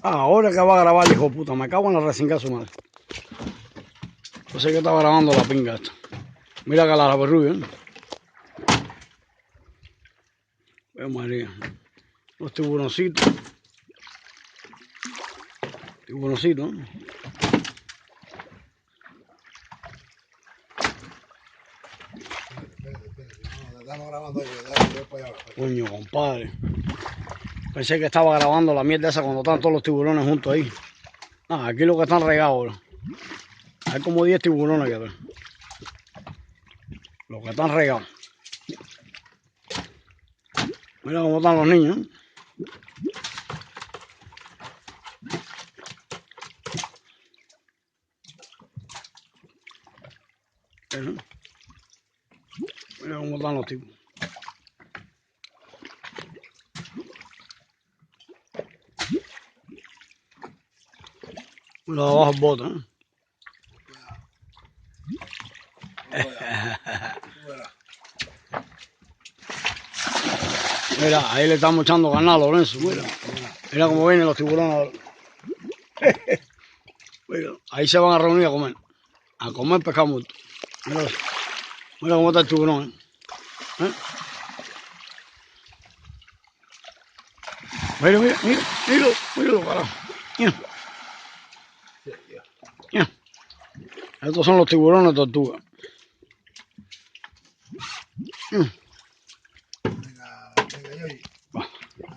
Ahora que va a grabar, hijo de puta, me cago en la resinga su madre. Yo sé que estaba grabando la pinga esta. Mira que la perrubia, ¿eh? María. Los tiburoncitos. Tiburoncitos, ¿eh? Coño, compadre. Pensé que estaba grabando la mierda esa cuando estaban todos los tiburones juntos ahí. Aquí lo que están regados. Hay como 10 tiburones aquí atrás. Los que están regados. Mira cómo están los niños, ¿eh? Mira cómo están los tipos. Mira abajo el bote, ¿eh? Mira, ahí le estamos echando ganas, Lorenzo. Mira cómo vienen los tiburones ahora. Mira, ahí se van a reunir a comer. A comer pescado muerto. Mira, mira cómo está el tiburón, ¿eh? Mira, míralo, carajo. Mira. Mira. Estos son los tiburones tortuga.